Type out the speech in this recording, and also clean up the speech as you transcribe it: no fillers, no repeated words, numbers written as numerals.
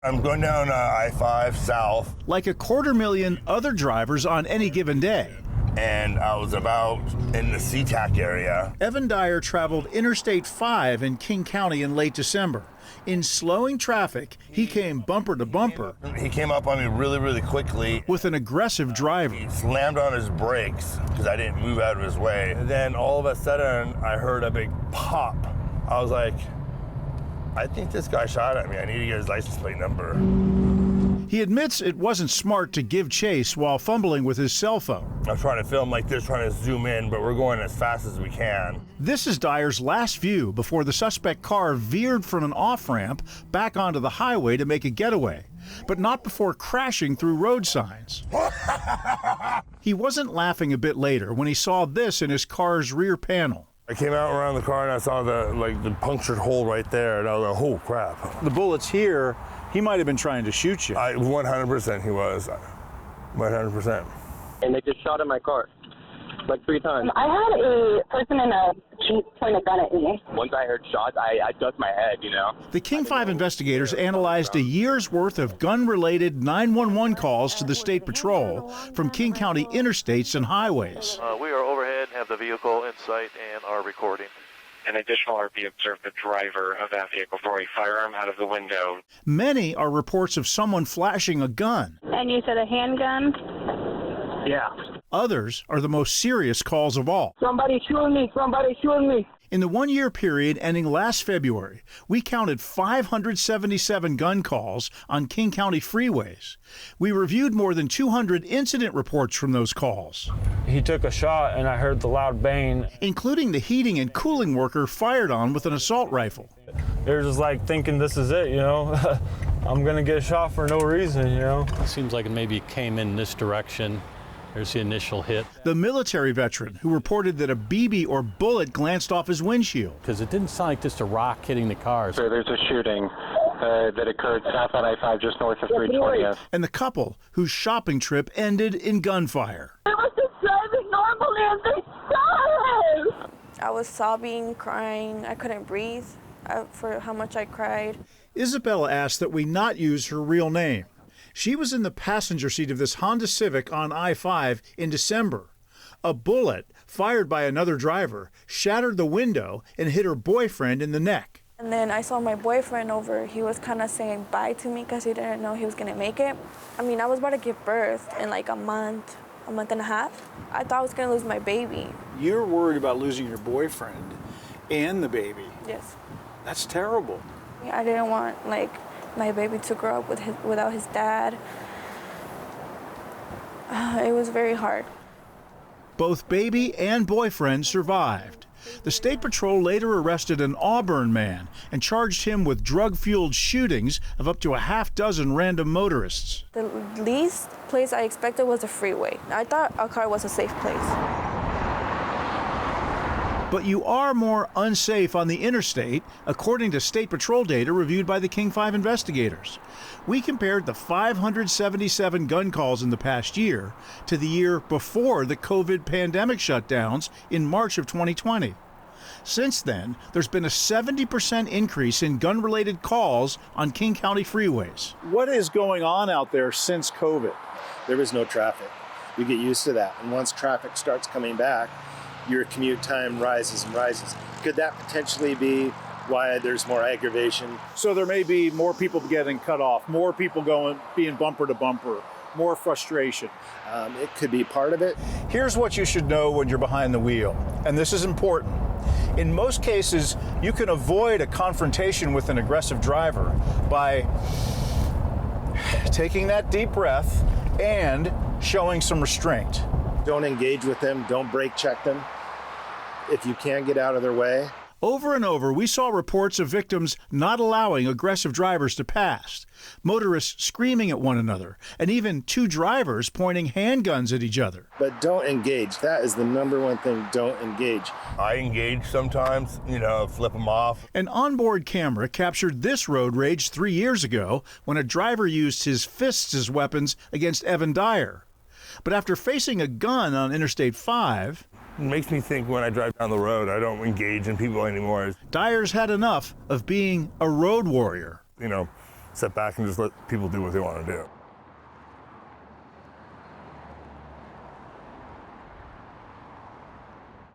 I'm going down I-5 south. Like 250,000 other drivers on any given day. And I was about in the SeaTac area. Evan Dyer traveled Interstate 5 in King County in late December. In slowing traffic, he came bumper to bumper. He came up on me really, really quickly. With an aggressive driver. He slammed on his brakes because I didn't move out of his way. And then all of a sudden, I heard a big pop. I was like, I think this guy shot at me. I need to get his license plate number. He admits it wasn't smart to give chase while fumbling with his cell phone. I'm trying to film like this, trying to zoom in, but we're going as fast as we can. This is Dyer's last view before the suspect car veered from an off-ramp back onto the highway to make a getaway, but not before crashing through road signs. He wasn't laughing a bit later when he saw this in his car's rear panel. I came out around the car and I saw the punctured hole right there, and I was like, oh crap. The bullet's here. He might have been trying to shoot you. 100% he was. 100%. And they just shot in my car, like 3 times. I had a person in a Jeep point a gun at me. Once I heard shots, I ducked my head, you know. The King 5 investigators analyzed a year's worth of gun-related 911 calls to the State Patrol from King County interstates and highways. We are overhead, have the vehicle in sight, and are recording. An additional RP observed the driver of that vehicle throw a firearm out of the window. Many are reports of someone flashing a gun. And you said a handgun? Yeah. Others are the most serious calls of all. Somebody shooting me, somebody shooting me. In the one-year period ending last February, we counted 577 gun calls on King County freeways. We reviewed more than 200 incident reports from those calls. He took a shot and I heard the loud bang. Including the heating and cooling worker fired on with an assault rifle. They're just like thinking this is it, you know. I'm gonna get shot for no reason, you know. It seems like it maybe came in this direction. There's the initial hit. The military veteran who reported that a BB or bullet glanced off his windshield. Because it didn't sound like just a rock hitting the cars. So there's a shooting that occurred south on I-5 just north of 320th. And the couple whose shopping trip ended in gunfire. I was just driving normally and they shot us. I was sobbing, crying. I couldn't breathe for how much I cried. Isabella asked that we not use her real name. She was in the passenger seat of this Honda Civic on I-5 in December. A bullet, fired by another driver, shattered the window and hit her boyfriend in the neck. And then I saw my boyfriend over. He was kind of saying bye to me because he didn't know he was going to make it. I mean, I was about to give birth in like a month and a half. I thought I was going to lose my baby. You're worried about losing your boyfriend and the baby. Yes. That's terrible. I didn't want, my baby to grow up without his dad. It was very hard. Both baby and boyfriend survived. The State Patrol later arrested an Auburn man and charged him with drug-fueled shootings of up to a half-dozen random motorists. The least place I expected was a freeway. I thought a car was a safe place. But you are more unsafe on the interstate, according to State Patrol data reviewed by the King 5 investigators. We compared the 577 gun calls in the past year to the year before the COVID pandemic shutdowns in March of 2020. Since then, there's been a 70% increase in gun-related calls on King County freeways. What is going on out there since COVID? There is no traffic. You get used to that. And once traffic starts coming back, your commute time rises and rises. Could that potentially be why there's more aggravation? So there may be more people getting cut off, more people being bumper to bumper, more frustration. It could be part of it. Here's what you should know when you're behind the wheel, and this is important. In most cases, you can avoid a confrontation with an aggressive driver by taking that deep breath and showing some restraint. Don't engage with them, don't brake check them. If you can get out of their way. Over and over, we saw reports of victims not allowing aggressive drivers to pass, motorists screaming at one another, and even two drivers pointing handguns at each other. But don't engage. That is the number one thing, don't engage. I engage sometimes, flip them off. An onboard camera captured this road rage 3 years ago when a driver used his fists as weapons against Evan Dyer. But after facing a gun on Interstate 5, it makes me think when I drive down the road, I don't engage in people anymore. Dyer's had enough of being a road warrior. sit back and just let people do what they want to do.